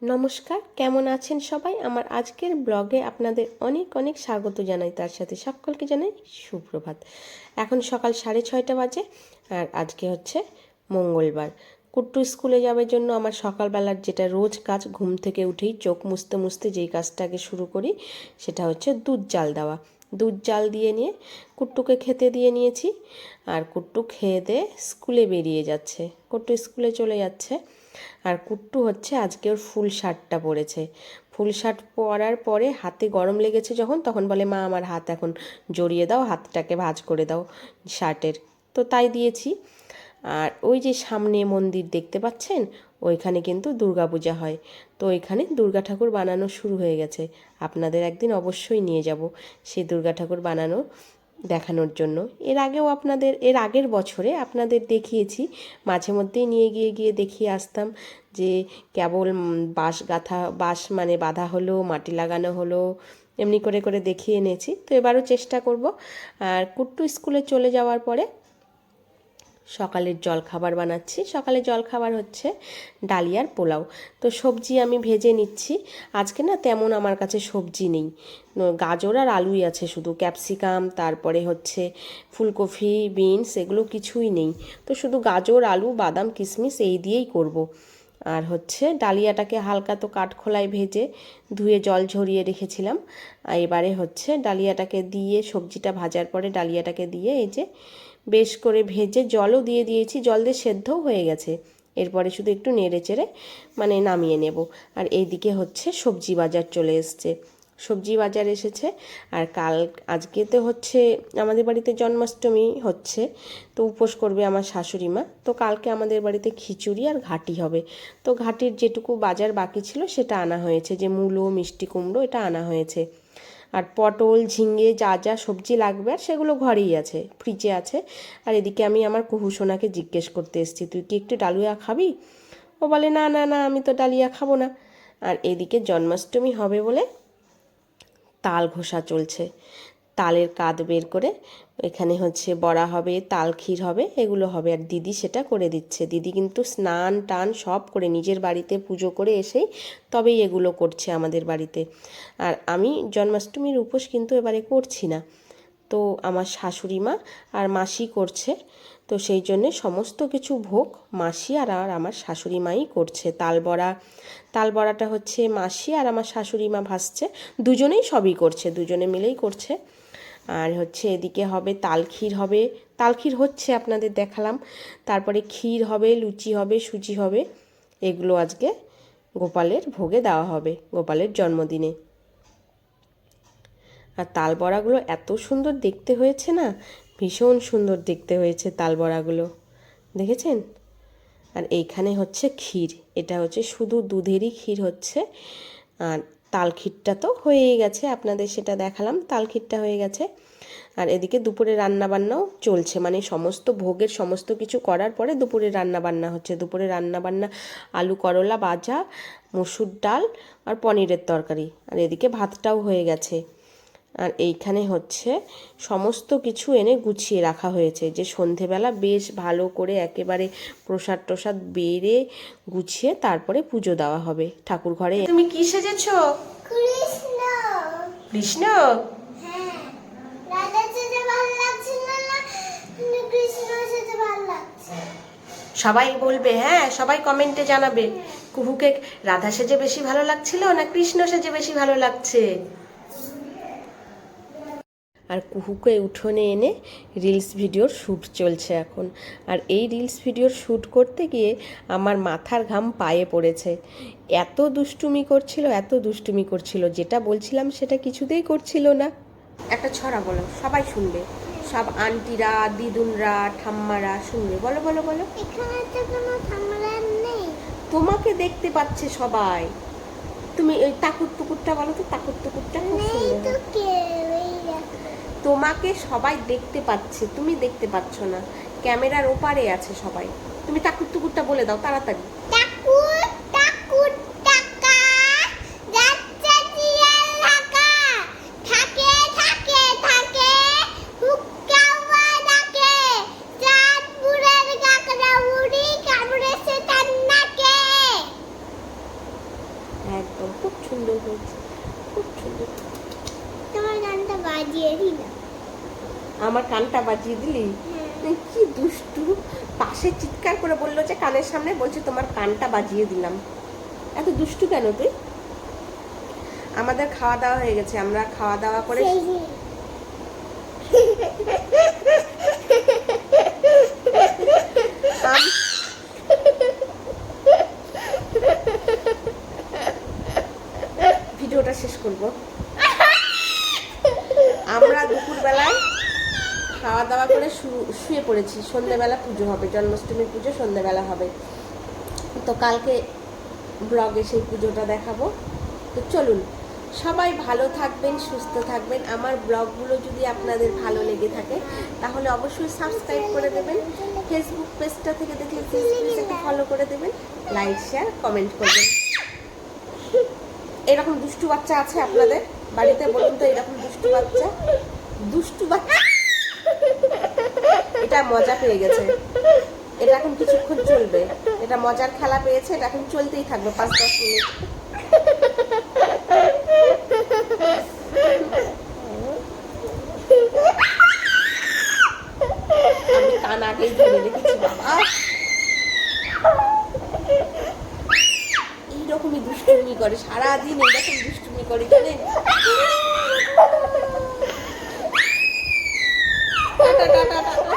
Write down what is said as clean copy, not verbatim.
নমস্কার, কেমন আছেন সবাই? আমার আজকের ব্লগে আপনাদের অনেক অনেক স্বাগত জানাই, তার সাথে সকলকে জানাই সুপ্রভাত। এখন সকাল 6:30 বাজে, আর আজকে হচ্ছে মঙ্গলবার। কুট্টু স্কুলে যাওয়ার জন্য আমার সকালবেলার যেটা রোজ কাজ, ঘুম থেকে উঠেই চোখ মুছতে মুছতে যেই কাজটাকে শুরু করি সেটা হচ্ছে দুধ জাল দেওয়া। দুধ জাল দিয়ে নিয়ে কুট্টুকে খেতে দিয়ে নিয়েছি, আর কুট্টু খেয়ে দিয়ে স্কুলে বেরিয়ে যাচ্ছে। কুট্টু স্কুলে চলে যাচ্ছে, আর কুট্টু হচ্ছে আজকে ওর ফুল শার্টটা পরেছে। ফুল শার্ট পরার পরে হাতে গরম লেগেছে যখন, তখন বলে মা আমার হাত এখন জড়িয়ে দাও, হাতটাকে ভাঁজ করে দাও শার্টের। তো তাই দিয়েছি। আর ওই যে সামনে মন্দির দেখতে পাচ্ছেন, ওইখানে কিন্তু দুর্গাপূজা হয়। তো ওইখানে দুর্গা ঠাকুর বানানো শুরু হয়ে গেছে। আপনাদের একদিন অবশ্যই নিয়ে যাব সেই দুর্গা ঠাকুর বানানো দেখানোর জন্য। এর আগের বছরে আপনাদের দেখিয়েছি, মাঝে মধ্যেই নিয়ে গিয়ে দেখিয়ে আসতাম যে কেবল বাঁশ মানে বাঁধা হলো, মাটি লাগানো হলো, এমনি করে করে দেখিয়ে এনেছি। তো এবারও চেষ্টা করব। আর কুট্টু স্কুলে চলে যাওয়ার পরে সকালের জলখাবার বানাচ্ছি। সকালে জলখাবার হচ্ছে ডালিয়ার পোলাও। তো সবজি আমি ভেজে নিচ্ছি। আজকে না তেমন আমার কাছে সবজি নেই, গাজর আর আলুই আছে শুধু, ক্যাপসিকাম, তারপরে হচ্ছে ফুলকপি, বিনস, এগুলো কিছুই নেই। তো শুধু গাজর, আলু, বাদাম, কিশমিশ এই দিয়েই করব। আর হচ্ছে ডালিয়াটাকে হালকা তো কাঠখোলায় ভেজে ধুয়ে জল ঝরিয়ে রেখেছিলাম। আর এবারে হচ্ছে ডালিয়াটাকে দিয়ে, সবজিটা ভাজার পরে ডালিয়াটাকে দিয়ে এই যে বেশ করে ভেজে জলও দিয়ে দিয়েছি, জল দিয়ে সেদ্ধও হয়ে গেছে। এরপরে শুধু একটু নেড়ে চেড়ে মানে নামিয়ে নেব। আর এইদিকে হচ্ছে সবজি বাজার চলে এসছে, সবজি বাজার এসেছে। আর আজকে তো হচ্ছে আমাদের বাড়িতে জন্মাষ্টমী হচ্ছে, তো উপোস করবে আমার শাশুড়ি মা। তো কালকে আমাদের বাড়িতে খিচুড়ি আর ঘাটি হবে। তো ঘাটির যেটুকু বাজার বাকি ছিল সেটা আনা হয়েছে, যে মূলো, মিষ্টি কুমড়ো, এটা আনা হয়েছে। আর পটল, ঝিঙে, যা যা সবজি লাগবে আর সেগুলো ঘরেই আছে, ফ্রিজে আছে। আর এদিকে আমি আমার কুহুসোনাকে জিজ্ঞেস করতে এসেছি, তুই কি একটু ডালিয়া খাবি? ও বলে না না না, আমি তো ডালিয়া খাবো না। আর এদিকে জন্মাষ্টমী হবে বলে তাল ঘষা চলছে। তালের কাঁধ বের করে এখানে হচ্ছে বড়া হবে, তাল ক্ষীর হবে, এগুলো হবে। আর দিদি সেটা করে দিচ্ছে। দিদি কিন্তু স্নান টান সব করে নিজের বাড়িতে পুজো করে এসেই তবেই এগুলো করছে আমাদের বাড়িতে। আর আমি জন্মাষ্টমীর উপোস কিন্তু এবারে করছি না, তো আমার শাশুড়ি মা আর মাসি করছে। তো সেই জন্যে সমস্ত কিছু ভোগ মাসি আর আমার শাশুড়ি মাই করছে। তাল বড়াটা হচ্ছে মাসি আর আমার শাশুড়ি মা ভাজছে, দুজনেই সবই করছে, দুজনে মিলেই করছে। আর হচ্ছে এদিকে হবে তাল ক্ষীর হবে, তাল ক্ষীর হচ্ছে আপনাদের দেখালাম। তারপরে ক্ষীর হবে, লুচি হবে, সুজি হবে। এগুলো আজকে গোপালের ভোগে দেওয়া হবে, গোপালের জন্মদিনে। আর তাল বড়াগুলো এত সুন্দর দেখতে হয়েছে না, ভীষণ সুন্দর দেখতে হয়েছে তাল বড়াগুলো, দেখেছেন? আর এইখানে হচ্ছে ক্ষীর, এটা হচ্ছে শুধু দুধেরই ক্ষীর হচ্ছে। আর তাল ক্ষীরটা তো হয়েই গেছে, আপনাদের সেটা দেখালাম, তাল ক্ষীরটা হয়ে গেছে। আর এদিকে দুপুরে রান্নাবান্নাও চলছে, মানে সমস্ত ভোগের সমস্ত কিছু করার পরে দুপুরে রান্নাবান্না হচ্ছে। দুপুরে রান্নাবান্না আলু করলা ভাজা, মসুর ডাল আর পনিরের তরকারি। আর এদিকে ভাতটাও হয়ে গেছে। আর এইখানে হচ্ছে সমস্ত কিছু এনে গুছিয়ে রাখা হয়েছে, যে সন্ধেবেলা বেশ ভালো করে একেবারে প্রসাদ টসাদ বেড়ে গুছিয়ে তারপরে পুজো দেওয়া হবে ঠাকুর ঘরে। তুমি কি সেজেছো? কৃষ্ণ। কৃষ্ণ? হ্যাঁ, রাধা সেজে ভালো লাগছে না, কৃষ্ণ সেজে ভালো লাগছে। সবাই বলবে, হ্যাঁ সবাই কমেন্টে জানাবে কুহুকে রাধা সেজে বেশি ভালো লাগছিল না কৃষ্ণ সেজে বেশি ভালো লাগছে। আর কুহুকে উঠোনে এনে রিলস ভিডিওর শ্যুট চলছে এখন। আর এই রিলস ভিডিওর শ্যুট করতে গিয়ে আমার মাথার ঘাম পায়ে পড়েছে। এত দুষ্টুমি করছিল, যেটা বলছিলাম সেটা কিছুতেই করছিল না। একটা ছড়া বলো, সবাই শুনবে, সব আন্টিরা, দিদুনরা, ঠাম্মারা শুনবে। বলো বলো বলো। এখানে তো কোনো ঠাম্মারা নেই। তোমাকে দেখতে পাচ্ছে সবাই। তুমি ওই তাকুর টুকুরটা বলো তো, তাকুর টুকুরটা খুব নেই সুন্দর। তো কেউ, তোমাকে সবাই দেখতে পাচ্ছে, তুমি দেখতে পাচ্ছ না, ক্যামেরার ওপারে আছে সবাই। তুমি টাকুর টুকুরটা বলে দাও তাড়াতাড়ি। টাকুর টাকুর টাকা যাচ্ছে জিয়ার ঢাকা, থাকে থাকে থাকে হুক্কাওয়া ডাকে, চাঁদপুরের কাকড়া উড়ি কামড়েছে তার নাকে। একদম খুব সুন্দর হয়েছে, খুব সুন্দর। তোমার গানটা বাজিয়ে দিলাম। আমার কানটা বাজিয়ে দিলি? কি দুষ্টু, পাশে চিৎকার করে বললো যে কানের সামনে, বলছে তোমার কানটা বাজিয়ে দিলাম। এত দুষ্টু কেন তুই? আমাদের খাওয়া দাওয়া হয়ে গেছে, আমরা খাওয়া দাওয়া করে ভিডিওটা শেষ করব। আমরা দুপুরবেলায় খাওয়া দাওয়া করে শুয়ে পড়েছি। সন্ধ্যেবেলা পুজো হবে, জন্মাষ্টমীর পুজো সন্ধ্যেবেলা হবে। তো কালকে ব্লগে সেই পুজোটা দেখাবো। তো চলুন, সবাই ভালো থাকবেন, সুস্থ থাকবেন। আমার ব্লগগুলো যদি আপনাদের ভালো লেগে থাকে তাহলে অবশ্যই সাবস্ক্রাইব করে দেবেন। ফেসবুক পেজটা থেকে দেখলে পেজটাকে ফলো করে দেবেন, লাইক শেয়ার কমেন্ট করবেন। এরকম দুষ্টু বাচ্চা আছে আপনাদের বাড়িতে? বলুন তো, এরকম দুষ্টু বাচ্চা, দুষ্টু বাচ্চা। এটা মজা পেয়ে গেছে, এটা এখন কিছুক্ষণ চলবে। এটা মজার খেলা পেয়েছে, এটা এখন চলতেই থাকবে 5-10 মিনিট। আমি কান আগেই ধরে রেখেছি বাবা। এইরকমই দুষ্টুমি করে সারাদিন, এইরকম দুষ্টুমি করে জানেন। Tata tata tata.